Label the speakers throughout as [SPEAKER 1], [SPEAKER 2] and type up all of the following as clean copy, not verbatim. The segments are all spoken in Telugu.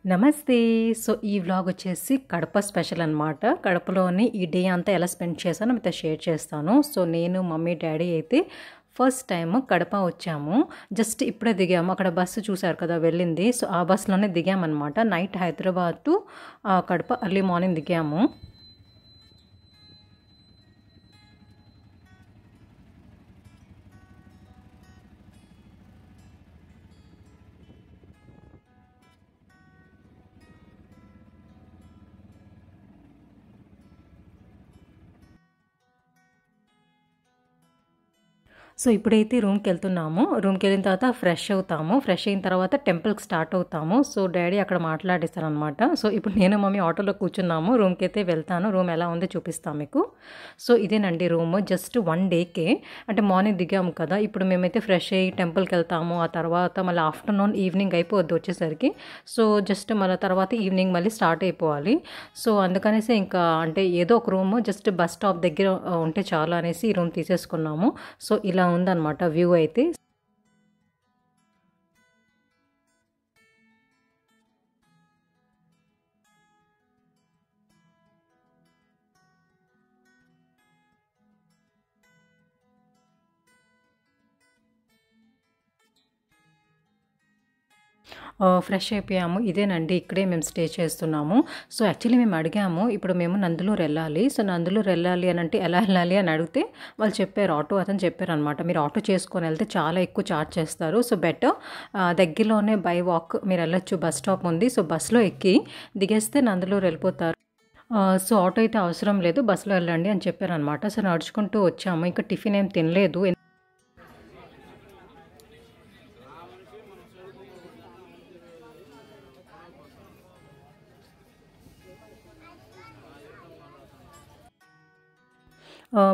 [SPEAKER 1] నమస్తే. సో, ఈ వ్లాగ్ వచ్చేసి కడప స్పెషల్ అనమాట. కడపలోని ఈ డే అంతా ఎలా స్పెండ్ చేశానో మీతో షేర్ చేస్తాను. సో, నేను, మమ్మీ, డ్యాడీ అయితే ఫస్ట్ టైమ్ కడప వచ్చాము. జస్ట్ ఇప్పుడే దిగాము. అక్కడ బస్సు చూసారు కదా వెళ్ళింది. సో, ఆ బస్సులోనే దిగామన్నమాట. Night Hyderabad to Kadapa early morning దిగాము. సో, ఇప్పుడైతే రూమ్‌కెళ్తున్నాము. రూమ్‌కెళ్ళిన తర్వాత ఫ్రెష్ అవుతాము. ఫ్రెష్ అయిన తర్వాత టెంపుల్‌కి స్టార్ట్ అవుతాము. సో, డ్యాడీ అక్కడ మాట్లాడేస్తారనమాట. సో, ఇప్పుడు నేను, మమ్మీ ఆటోలో కూర్చున్నాము. రూమ్‌కైతే వెళ్తాను. రూమ్ ఎలా ఉందో చూపిస్తాను మీకు. సో, ఇదేనండి రూమ్. Just 1 decay. అంటే మార్నింగ్ దిగాము కదా! ఇప్పుడు మేమైతే ఫ్రెష్ అయ్యి టెంపుల్‌కెళ్తాము. ఆ తర్వాత మళ్ళీ ఆఫ్టర్‌నూన్, ఈవినింగ్ అయిపోద్ది వచ్చేసరికి. సో, జస్ట్ మళ్ళీ తర్వాత ఈవినింగ్ మళ్ళీ స్టార్ట్ అయిపోవాలి. సో, అందుకనేసి ఇంకా అంటే ఏదో ఒక రూమ్ జస్ట్ బస్ స్టాప్ దగ్గర ఉంటే చాలు అనేసి ఈ రూమ్ తీసేసుకున్నాము. సో, ఇలా ఉందన్నమాట వ్యూ అయితే. ఫ్రెష్ అయిపోయాము. ఇదేనండి ఇక్కడే మేము స్టే చేస్తున్నాము. సో, యాక్చువల్లీ మేము అడిగాము. ఇప్పుడు మేము నందులూరు వెళ్ళాలి. సో, నందులూరు వెళ్ళాలి అని అంటే ఎలా వెళ్ళాలి అని అడిగితే వాళ్ళు చెప్పారు. ఆటో అతను చెప్పారనమాట. మీరు ఆటో చేసుకొని వెళ్తే చాలా ఎక్కువ ఛార్జ్ చేస్తారు. సో, బెటర్ దగ్గరలోనే బై వాక్ మీరు వెళ్ళొచ్చు. బస్ స్టాప్ ఉంది. సో, బస్సులో ఎక్కి దిగేస్తే నందులూరు వెళ్ళిపోతారు. సో, ఆటో అయితే అవసరం లేదు. బస్సులో వెళ్ళండి అని చెప్పారనమాట. సో, నడుచుకుంటూ వచ్చాము. ఇంకా టిఫిన్ ఏం తినలేదు.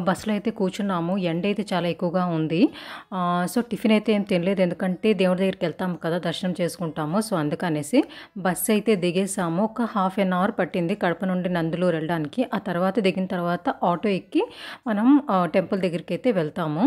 [SPEAKER 1] బస్సులో అయితే కూర్చున్నాము. ఎండ అయితే చాలా ఎక్కువగా ఉంది. సో, టిఫిన్ అయితే ఏం తినలేదు. ఎందుకంటే దేవుడి దగ్గరికి వెళ్తాము కదా! దర్శనం చేసుకుంటాము. సో, అందుకనేసి బస్సు అయితే దిగేసాము. ఒక హాఫ్ ఎన్ అవర్ పట్టింది కడప నుండి నందులూరు వెళ్ళడానికి. ఆ తర్వాత దిగిన తర్వాత ఆటో ఎక్కి మనం టెంపుల్ దగ్గరికైతే వెళ్తాము.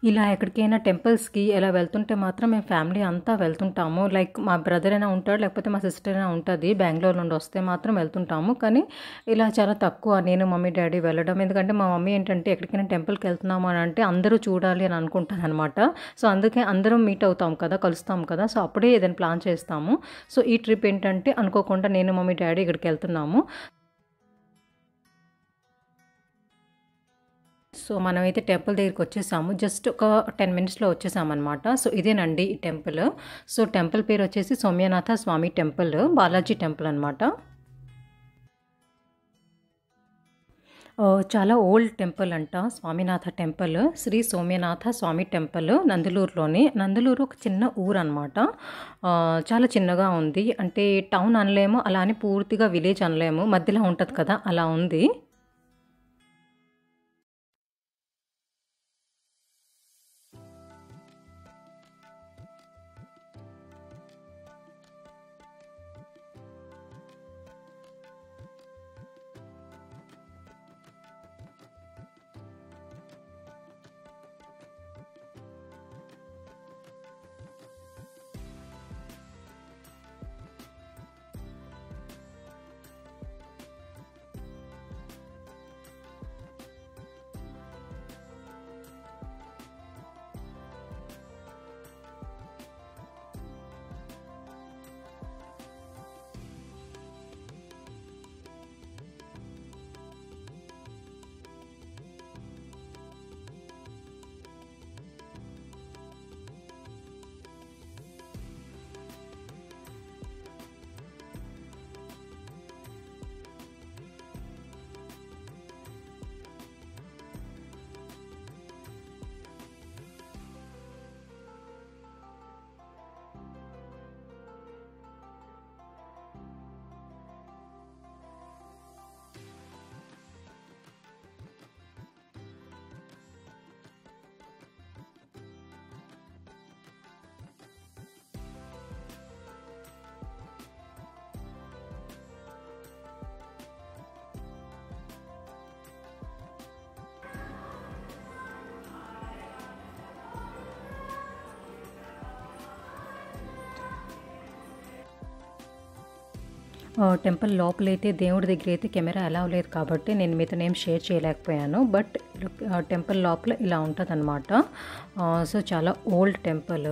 [SPEAKER 1] ఇలా ఎక్కడికైనా టెంపుల్స్‌కి ఇలా వెళ్తుంటే మాత్రం మేము ఫ్యామిలీ అంతా వెళ్తుంటాము. లైక్ మా బ్రదర్ అయినా ఉంటాడు, లేకపోతే మా సిస్టర్ అయినా ఉంటది. బెంగుళూరు నుండి వస్తే మాత్రం వెళ్తుంటాము. కానీ ఇలా చాలా తక్కువ నేను, మమ్మీ, డ్యాడీ వెళ్ళడం. ఎందుకంటే మా మమ్మీ ఏంటంటే ఎక్కడికైనా టెంపుల్‌కి వెళ్తున్నాము అని అంటే అందరూ చూడాలి అని అనుకుంటాదనమాట. సో, అందుకే అందరం మీట్ అవుతాం కదా! కలుస్తాం కదా! సో, అప్పుడే ఏదైనా ప్లాన్ చేస్తాము. సో, ఈ ట్రిప్ ఏంటంటే అనుకోకుండా నేను, మమ్మీ, డ్యాడీ ఇక్కడికి వెళ్తున్నాము. సో, మనమైతే టెంపుల్ దగ్గరికొచ్చేసాము. జస్ట్ ఒక 10 మినిట్స్‌లో వచ్చేసామనమాట. సో, ఇదేనండి ఈ టెంపుల్. సో, టెంపుల్ పేరొచ్చేసి సోమ్యనాథ స్వామి టెంపుల్. బాలాజీ టెంపుల్ అనమాట. చాలా ఓల్డ్ టెంపుల్ అంట. స్వామినాథ టెంపుల్. శ్రీ సోమ్యనాథ స్వామి టెంపుల్ నందులూరులోని. నందులూరు ఒక చిన్న ఊరనమాట. చాలా చిన్నగా ఉంది. అంటే టౌన్ అనలేము. అలా అని పూర్తిగా విలేజ్ అనలేము. మధ్యలో ఉంటది కదా! అలా ఉంది. టెంపుల్ లోపలైతే దేవుడి దగ్గర అయితే కెమెరా అలౌ లేదు కాబట్టి నేను మీతో ఏం షేర్ చేయలేకపోయాను. బట్ టెంపుల్ లోపల ఇలా ఉంటుందన్నమాట. సో చాలా ఓల్డ్ టెంపుల్,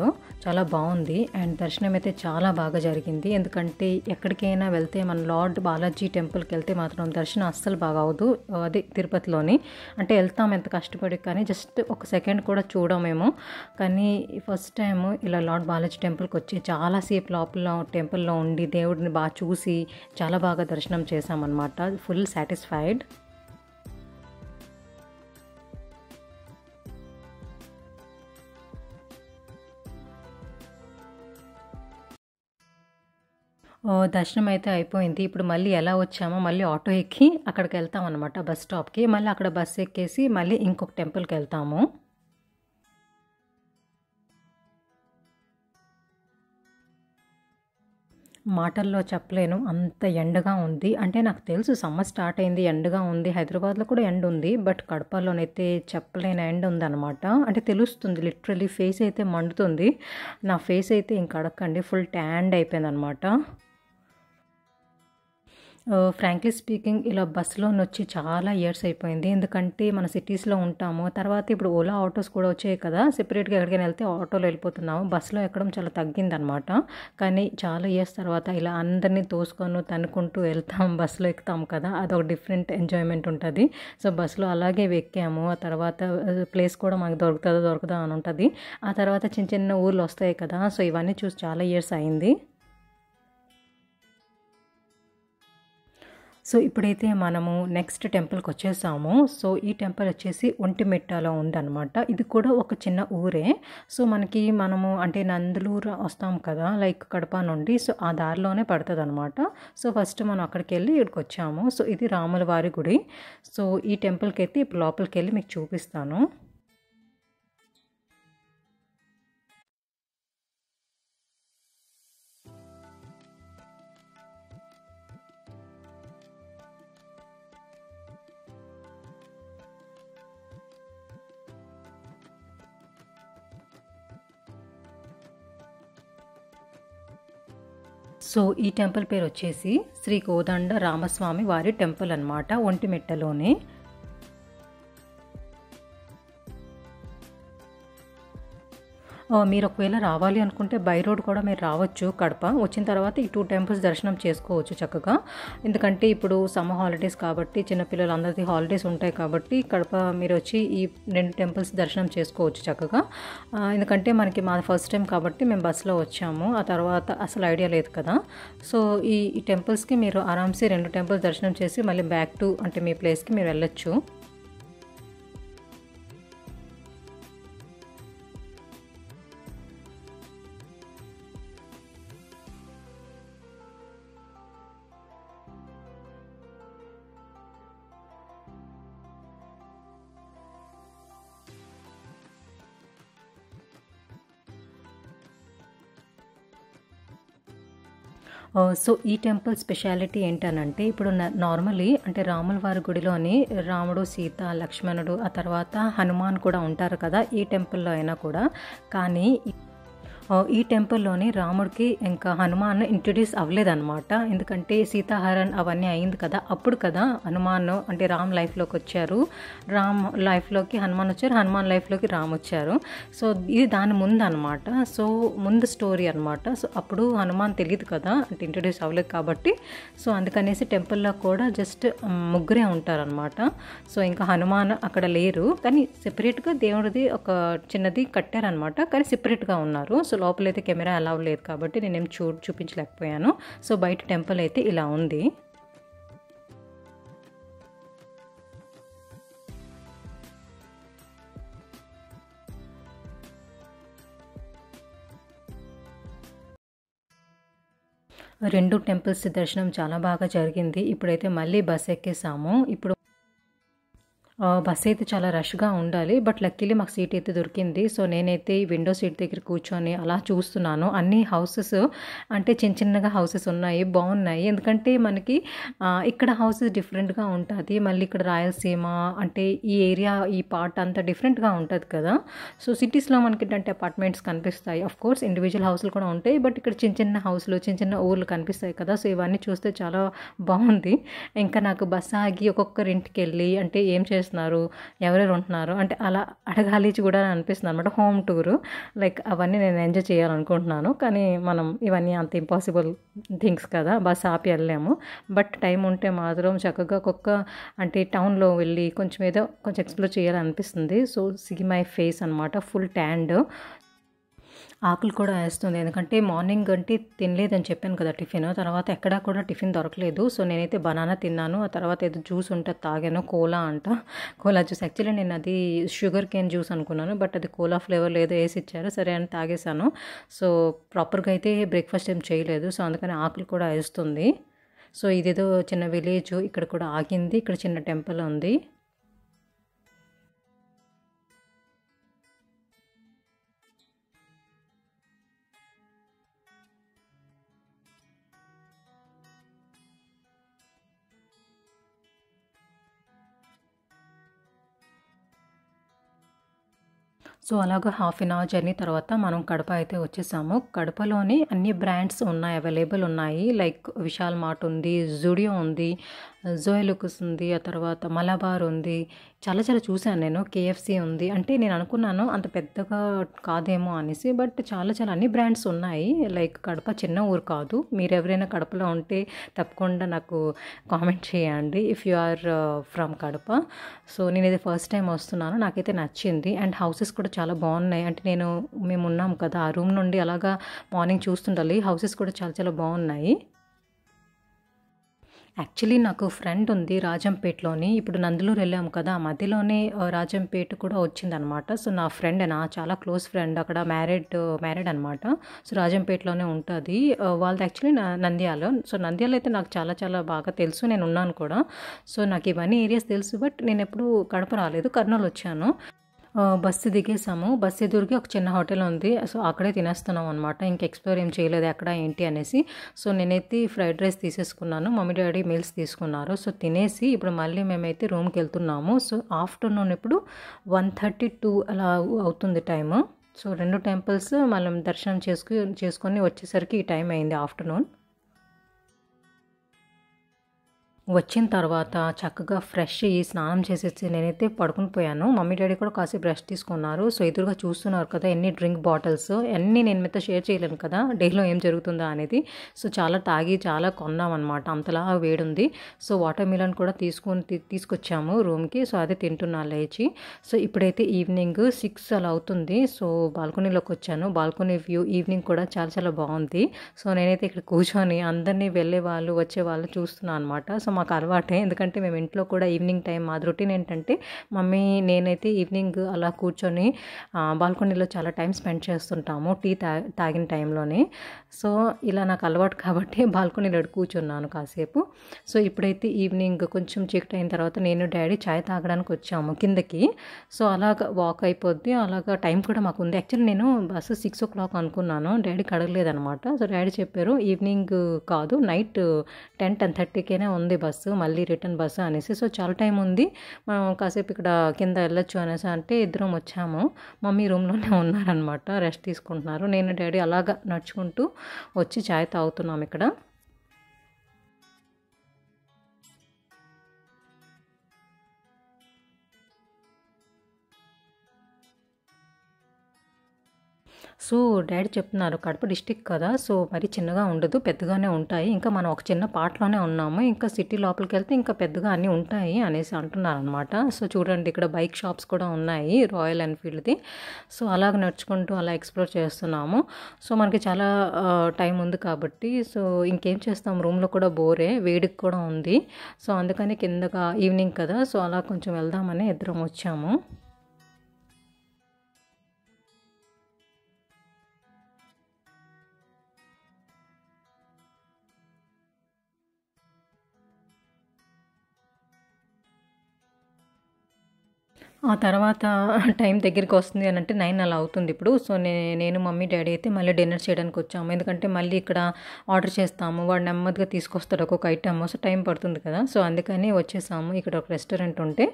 [SPEAKER 1] చాలా బాగుంది. అండ్ దర్శనం అయితే చాలా బాగా జరిగింది. ఎందుకంటే ఎక్కడికైనా వెళ్తే మన లార్డ్ బాలాజీ టెంపుల్కి వెళ్తే మాత్రం దర్శనం అస్సలు బాగా అవ్వదు. అది తిరుపతిలోని అంటే వెళ్తాం ఎంత కష్టపడి, కానీ జస్ట్ ఒక సెకండ్ కూడా చూడమేమో. కానీ ఫస్ట్ టైం ఇలా లార్డ్ బాలాజీ టెంపుల్కి వచ్చి చాలాసేపు లోపల టెంపుల్లో ఉండి దేవుడిని బాగా చూసి చాలా బాగా దర్శనం చేశామన్నమాట. Full satisfied. దర్శనం అయితే అయిపోయింది. ఇప్పుడు మళ్ళీ ఎలా వచ్చామో మళ్ళీ ఆటో ఎక్కి అక్కడికి వెళ్తాం అనమాట, బస్ స్టాప్కి. మళ్ళీ అక్కడ బస్ ఎక్కేసి మళ్ళీ ఇంకొక టెంపుల్కి వెళ్తాము. మాటల్లో చెప్పలేను, అంత ఎండగా ఉంది. అంటే నాకు తెలుసు సమ్మర్ స్టార్ట్ అయింది, ఎండగా ఉంది. హైదరాబాద్లో కూడా ఎండ ఉంది. బట్ కడపలోనైతే చెప్పలేని ఎండ ఉందన్నమాట. అంటే తెలుస్తుంది, లిటరలీ ఫేస్ అయితే మండుతుంది. నా ఫేస్ అయితే ఇంక అడగండి, ఫుల్ ట్యాండ్ అయిపోయింది అనమాట. ఫ్రాంక్లీ స్పీకింగ్ ఇలా బస్సులో వచ్చి చాలా ఇయర్స్ అయిపోయింది. ఎందుకంటే మన సిటీస్లో ఉంటాము. తర్వాత ఇప్పుడు ఓలా ఆటోస్ కూడా వచ్చాయి కదా, సెపరేట్గా ఎక్కడికైనా వెళ్తే ఆటోలో వెళ్ళిపోతున్నాము. బస్సులో ఎక్కడం చాలా తగ్గిందనమాట. కానీ చాలా ఇయర్స్ తర్వాత ఇలా అందరినీ తోసుకొని తన్నుకుంటూ వెళ్తాం, బస్సులో ఎక్కుతాం కదా, అదొక డిఫరెంట్ ఎంజాయ్మెంట్ ఉంటుంది. సో బస్సులో అలాగే ఎక్కాము. ఆ తర్వాత ప్లేస్ కూడా మనకు దొరుకుతుందా అని ఉంటుంది. ఆ తర్వాత చిన్న చిన్న ఊర్లు వస్తాయి కదా, సో ఇవన్నీ చూసి చాలా ఇయర్స్ అయింది. సో ఇప్పుడైతే మనము నెక్స్ట్ టెంపుల్కి వచ్చేసాము. సో ఈ టెంపుల్ వచ్చేసి ఒంటిమిట్టలో ఉందన్నమాట. ఇది కూడా ఒక చిన్న ఊరే. సో మనము అంటే నందలూరు వస్తాం కదా, లైక్ కడప నుండి. సో ఆ దారిలోనే పడుతుంది అనమాట. సో ఫస్ట్ మనం అక్కడికి వెళ్ళి ఇక్కడికి వచ్చాము. సో ఇది రాముల వారి గుడి. సో ఈ టెంపుల్కి అయితే ఇప్పుడు లోపలికి వెళ్ళి మీకు చూపిస్తాను. సో ఈ టెంపుల్ పేరు వచ్చేసి శ్రీ కోదండ రామస్వామి వారి టెంపుల్ అనమాట, ఒంటిమిట్టలోనే. మీరు ఒకవేళ రావాలి అనుకుంటే బై రోడ్ కూడా మీరు రావచ్చు కడప. వచ్చిన తర్వాత ఈ 2 టెంపుల్స్ దర్శనం చేసుకోవచ్చు చక్కగా. ఎందుకంటే ఇప్పుడు సమ్మర్ హాలిడేస్ కాబట్టి చిన్నపిల్లలు అందరికీ హాలిడేస్ ఉంటాయి కాబట్టి కడప మీరు వచ్చి ఈ 2 టెంపుల్స్ దర్శనం చేసుకోవచ్చు చక్కగా. ఎందుకంటే మా ఫస్ట్ టైం కాబట్టి మేము బస్సులో వచ్చాము. ఆ తర్వాత అసలు ఐడియా లేదు కదా. సో ఈ టెంపుల్స్కి మీరు ఆరామ్సే 2 టెంపుల్స్ దర్శనం చేసి మళ్ళీ బ్యాక్ టు అంటే మీ ప్లేస్కి మీరు వెళ్ళొచ్చు. సో ఈ టెంపుల్ స్పెషాలిటీ ఏంటనంటే ఇప్పుడు నార్మలీ అంటే రాముల వారి గుడిలోని రాముడు, సీత, లక్ష్మణుడు, ఆ తర్వాత హనుమాన్ కూడా ఉంటారు కదా ఈ టెంపుల్లో అయినా కూడా. కానీ ఈ టెంపుల్లోని రాముడికి ఇంకా హనుమాన్ ఇంట్రడ్యూస్ అవ్వలేదన్నమాట. ఎందుకంటే సీతాహరణ్ అవన్నీ అయింది కదా, అప్పుడు కదా హనుమాన్ అంటే రామ్ లైఫ్లోకి వచ్చారు. రామ్ లైఫ్లోకి హనుమాన్ వచ్చారు, హనుమాన్ లైఫ్లోకి రామ్ వచ్చారు. సో ఇది దాని ముందు అనమాట. సో ముందు స్టోరీ అనమాట. సో అప్పుడు హనుమాన్ తెలియదు కదా, అంటే ఇంట్రడ్యూస్ అవ్వలేదు కాబట్టి. సో అందుకనేసి టెంపుల్లో కూడా జస్ట్ ముగ్గురే ఉంటారనమాట. సో ఇంకా హనుమాన్ అక్కడ లేరు, కానీ సెపరేట్గా దేవుడిది ఒక చిన్నది కట్టారనమాట, కానీ సెపరేట్గా ఉన్నారు. సో లోపలైతే కెమెరా అలౌ లేదు కాబట్టి నేనేం చూపించలేకపోయాను. సో బయట టెంపుల్ అయితే ఇలా ఉంది. రెండు టెంపుల్స్ దర్శనం చాలా బాగా జరిగింది. ఇప్పుడైతే మళ్ళీ బస్ ఎక్కేసాము. ఇప్పుడు బస్ అయితే చాలా రష్‌గా ఉండాలి. బట్ లక్కీలీ మాకు సీట్ అయితే దొరికింది. సో, నేనైతే ఈ విండో సీట్ దగ్గర కూర్చొని అలా చూస్తున్నాను. అన్ని హౌసెస్ అంటే చిన్న చిన్నగా హౌసెస్ ఉన్నాయి. బావున్నాయి. ఎందుకంటే మనకి ఇక్కడ హౌసెస్ డిఫరెంట్‌గా ఉంటది. మళ్ళీ ఇక్కడ రాయలసీమ అంటే ఈ ఏరియా ఈ పార్ట్ అంతా డిఫరెంట్‌గా ఉంటది కదా! సో, సిటీస్‌లో మనకేంటంటే అపార్ట్మెంట్స్ కనిపిస్తాయి. ఆఫ్‌కోర్స్ ఇండివిడ్యువల్ హౌస్‌లు కూడా ఉంటాయి. బట్ ఇక్కడ చిన్న చిన్న హౌస్‌లు, చిన్న చిన్న ఊర్లు కనిపిస్తాయి కదా! సో, ఇవన్నీ చూస్తే చాలా బావుంది. ఇంకా నాకు బస్ ఆగి ఒక్కొక్కరింటికెళ్ళి అంటే ఏం చేస్తున్నారు? ఎవరెవరు ఉంటున్నారు? అంటే అలా అడగాలి కూడా అనిపిస్తుందనమాట. హోమ్ టూరు లైక్ అవన్నీ నేను ఎంజాయ్ చేయాలనుకుంటున్నాను. కానీ మనం ఇవన్నీ అంత ఇంపాసిబుల్ థింగ్స్ కదా! బస్ ఆపి ఎళ్ళలేము. బట్ టైం ఉంటే మాత్రం చక్కగా అంటే టౌన్‌లో వెళ్ళి కొంచెం ఏదో కొంచెం ఎక్స్‌ప్లోర్ చేయాలనిపిస్తుంది. సో, సీ మై ఫేస్ అనమాట. ఫుల్ ట్యాన్డ్. ఆకలి కూడా వేస్తుంది. ఎందుకంటే మార్నింగ్ అంటే తినలేదని చెప్పాను కదా టిఫిను. తర్వాత ఎక్కడా కూడా టిఫిన్ దొరకలేదు. సో, నేనైతే బనానా తిన్నాను. ఆ తర్వాత ఏదో జ్యూస్ ఉంటే తాగాను. కోలా అంట. కోలా జ్యూస్. యాక్చువల్లీ నేను అది షుగర్ కేన్ జ్యూస్ అనుకున్నాను. బట్ అది కోలా ఫ్లేవర్‌లో ఏదో ఏసి ఇచ్చారు. సరే అని తాగేశాను. సో, ప్రాపర్‌గా అయితే బ్రేక్‌ఫాస్ట్ ఏం చేయలేదు. సో, అందుకని ఆకలి కూడా ఏస్తుంది. సో, ఇదేదో చిన్న విలేజు. ఇక్కడ కూడా ఆగింది. ఇక్కడ చిన్న టెంపుల్ ఉంది. సో, అలాగా హాఫ్ ఎన్ అవర్ జర్నీ తర్వాత మనం కడప అయితే వచ్చేసాము. కడపలోని అన్ని బ్రాండ్స్ ఉన్నాయి. అవైలబుల్ ఉన్నాయి. లైక్ విశాల్ మార్ట్ ఉంది, జుడియో ఉంది, జోయలుకాస్ ఉంది, ఆ తర్వాత మలబార్ ఉంది. చాలా చాలా చూసాను నేను. కేఎఫ్‌సి ఉంది. అంటే నేను అనుకున్నాను అంత పెద్దగా కాదేమో అనేసి. బట్ చాలా చాలా అన్ని బ్రాండ్స్ ఉన్నాయి. లైక్ కడప చిన్న ఊరు కాదు. మీరెవరైనా కడపలో ఉంటే తప్పకుండా నాకు కామెంట్ చేయండి. If you are from Kadapa. So, నేనిది ఫస్ట్ టైమ్ వస్తున్నాను. నాకైతే నచ్చింది. అండ్ హౌసెస్ కూడా చాలా బాగున్నాయి. అంటే మేమున్నాం కదా! ఆ రూమ్ నుండి అలాగా మార్నింగ్ చూస్తుండాలి. హౌసెస్ కూడా చాలా చాలా బాగున్నాయి. యాక్చువల్లీ నాకు ఫ్రెండ్ ఉంది రాజంపేటలోని. ఇప్పుడు నందలూరు వెళ్ళాము కదా! ఆ మధ్యలోనే రాజంపేట కూడా వచ్చిందనమాట. సో, నా ఫ్రెండ్ చాలా క్లోజ్ ఫ్రెండ్ అక్కడ మ్యారీడ్ అనమాట. సో, రాజంపేటలోనే ఉంటది. వాళ్ళది యాక్చువల్లీ నంద్యాల. సో, నంద్యాల అయితే నాకు చాలా చాలా బాగా తెలుసు. నేనున్నాను కూడా. సో, నాకు ఇవన్నీ ఏరియాస్ తెలుసు. బట్ నేనెప్పుడూ కడప రాలేదు. కర్నూలు వచ్చాను. బస్సు దిగేసాము. బస్సు ఎదురుగా ఒక చిన్న హోటల్ ఉంది. సో, అక్కడే తినేస్తున్నాం అనమాట. ఇంక ఎక్స్‌ప్లోర్ ఏం చేయలేదు ఎక్కడ ఏంటి అనేసి. సో, నేనైతే ఫ్రైడ్ రైస్ తీసేసుకున్నాను. మమ్మీ, డ్యాడీ మీల్స్ తీసుకున్నారు. సో, తినేసి ఇప్పుడు మళ్ళీ మేమైతే రూమ్‌కెళ్తున్నాము. సో, ఆఫ్టర్‌నూన్ ఇప్పుడు 1:32 అలా అవుతుంది టైము. సో, 2 టెంపుల్స్ మనం దర్శనం చేసుకొని వచ్చేసరికి ఈ టైం అయింది ఆఫ్టర్‌నూన్. వచ్చిన తర్వాత చక్కగా ఫ్రెష్ అయ్యి స్నానం చేసేసి నేనైతే పడుకుని పోయాను. మమ్మీ, డ్యాడీ కూడా కాసేపు రెస్ట్ తీసుకున్నారు. సో, ఎదురుగా చూస్తున్నారు కదా ఎన్ని డ్రింక్ బాటిల్స్ అన్నీ నేను మీతో షేర్ చేయలేను కదా డేలో ఏం జరుగుతుందా అనేది. సో, చాలా తాగి చాలా కొన్నామనమాట. అంతలా వేడుంది. సో, వాటర్ మిలన్ కూడా తీసుకొచ్చాము రూమ్‌కి. సో, అదే తింటున్నా లేచి. సో, ఇప్పుడైతే ఈవినింగ్ 6 అలా అవుతుంది. సో, బాల్కనీలోకి వచ్చాను. బాల్కనీ వ్యూ ఈవినింగ్ కూడా చాలా చాలా బాగుంది. సో, నేనైతే ఇక్కడ కూర్చొని అందరినీ వెళ్ళేవాళ్ళు వచ్చేవాళ్ళు చూస్తున్నాను అనమాట. సో, మాకు అలవాటే. ఎందుకంటే మేము ఇంట్లో కూడా ఈవినింగ్ టైం మాది రొటీన్ ఏంటంటే మమ్మీ నేనైతే ఈవినింగ్ అలా కూర్చొని బాల్కనీలో చాలా టైం స్పెండ్ చేస్తుంటాము టీ తాగిన టైంలోనే. సో, ఇలా నాకు అలవాటు కాబట్టి బాల్కనీలో కూర్చున్నాను కాసేపు. సో, ఇప్పుడైతే ఈవినింగ్ కొంచెం చీకటి అయిన తర్వాత నేను డాడీ చాయ్ తాగడానికి వచ్చాము కిందకి. సో, అలాగా వాక్ అయిపోద్ది. అలాగా టైం కూడా మాకు ఉంది. యాక్చువల్లీ నేను బస్సు 6:00 అనుకున్నాను. డాడీకి అడగలేదనమాట. సో, డాడీ చెప్పారు ఈవినింగ్ కాదు నైట్ 10:30కేనే ఉంది బస్సు. మళ్ళీ రిటర్న్ బస్సు అనేసి. సో, చాలా టైం ఉంది. మనం కాసేపు ఇక్కడ కింద వెళ్ళొచ్చు అనేసి అంటే ఇద్దరం వచ్చాము. మమ్మీ రూమ్‌లోనే ఉన్నారనమాట. రెస్ట్ తీసుకుంటున్నారు. నేను డాడీ అలాగా నడుచుకుంటూ వచ్చి చాయ్ తాగుతున్నాం ఇక్కడ. సో, డ్యాడీ చెప్తున్నారు కడప డిస్ట్రిక్ట్ కదా! సో, మరి చిన్నగా ఉండదు. పెద్దగానే ఉంటాయి. ఇంకా మనం ఒక చిన్న పార్ట్‌లోనే ఉన్నాము. ఇంకా సిటీ లోపలికెళ్తే ఇంకా పెద్దగా అన్నీ ఉంటాయి అనేసి అంటున్నారనమాట. సో, చూడండి ఇక్కడ బైక్ షాప్స్ కూడా ఉన్నాయి. రాయల్ ఎన్‌ఫీల్డ్‌ది. సో, అలాగ నడుచుకుంటూ అలా ఎక్స్‌ప్లోర్ చేస్తున్నాము. సో, మనకి చాలా టైం ఉంది కాబట్టి సో, ఇంకేం చేస్తాం రూమ్‌లో కూడా బోరే. వేడికి కూడా ఉంది. సో, అందుకని కిందగా ఈవినింగ్ కదా! సో, అలా కొంచెం వెళ్దామని ఇద్దరం వచ్చాము. ఆ తర్వాత టైం దగ్గరికి వస్తుంది అని అంటే 9 అలా అవుతుంది ఇప్పుడు. సో, నేను మమ్మీ, డ్యాడీ అయితే మళ్ళీ డిన్నర్ చేయడానికి వచ్చాము. ఎందుకంటే మళ్ళీ ఇక్కడ ఆర్డర్ చేస్తాము. వాడు నెమ్మదిగా తీసుకొస్తాడు ఒక్కొక్క ఐటెమ్. సో, టైం పడుతుంది కదా! సో, అందుకని వచ్చేసాము. ఇక్కడ ఒక రెస్టారెంట్ ఉంటే.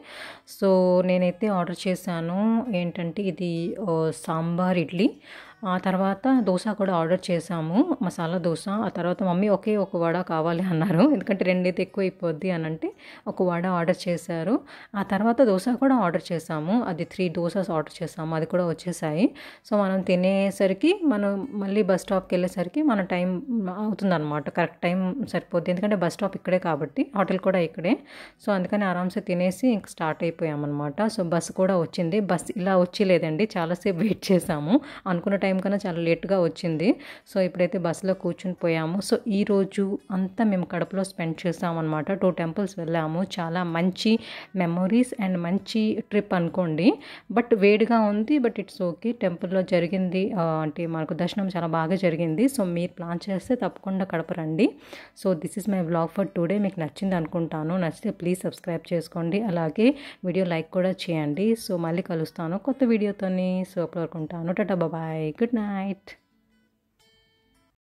[SPEAKER 1] సో, నేనైతే ఆర్డర్ చేశాను. ఏంటంటే ఇది సాంబార్ ఇడ్లీ. ఆ తర్వాత దోస కూడా ఆర్డర్ చేశాము. మసాలా దోస. ఆ తర్వాత మమ్మీ ఒకే ఒక వడ కావాలి అన్నారు. ఎందుకంటే 2 అయితే ఎక్కువ అయిపోద్ది అని అంటే ఒక వడ ఆర్డర్ చేశారు. ఆ తర్వాత దోస కూడా ఆర్డర్ చేసాము. అది 3 దోసెస్ ఆర్డర్ చేసాము. అది కూడా వచ్చేసాయి. సో, మనం తినేసరికి మనం మళ్ళీ బస్ స్టాప్‌కి వెళ్ళేసరికి మన టైం అవుతుందన్నమాట. కరెక్ట్ టైం సరిపోద్ది. ఎందుకంటే బస్ స్టాప్ ఇక్కడే కాబట్టి హోటల్ కూడా ఇక్కడే. సో, అందుకని ఆరామ్సే తినేసి ఇంక స్టార్ట్ అయిపోయామన్నమాట. సో, బస్సు కూడా వచ్చింది. బస్ ఇలా వచ్చేలేదండి. చాలాసేపు వెయిట్ చేసాము. అనుకున్న టైం కన్నా చాలా లేట్‌గా వచ్చింది. సో, ఇప్పుడైతే బస్సులో కూర్చొని పోయాము. సో, ఈరోజు అంతా మేము కడపలో స్పెండ్ చేసామన్నమాట. 2 టెంపుల్స్ వెళ్ళాము. చాలా మంచి మెమొరీస్ అండ్ మంచి ట్రిప్ అనుకోండి. బట్ వేడిగా ఉంది. But it's okay. టెంపుల్‌లో జరిగింది అంటే మనకు దర్శనం చాలా బాగా జరిగింది. సో, మీరు ప్లాన్ చేస్తే తప్పకుండా కడప రండి. So, this is my vlog for today. మీకు నచ్చింది అనుకుంటాను. నచ్చితే ప్లీజ్ సబ్స్క్రైబ్ చేసుకోండి. అలాగే వీడియో లైక్ కూడా చేయండి. సో, మళ్ళీ కలుస్తాను కొత్త వీడియోతోని. సో, అప్పటి వరకు ఉంటాను. టాటా బాయ్. Good night.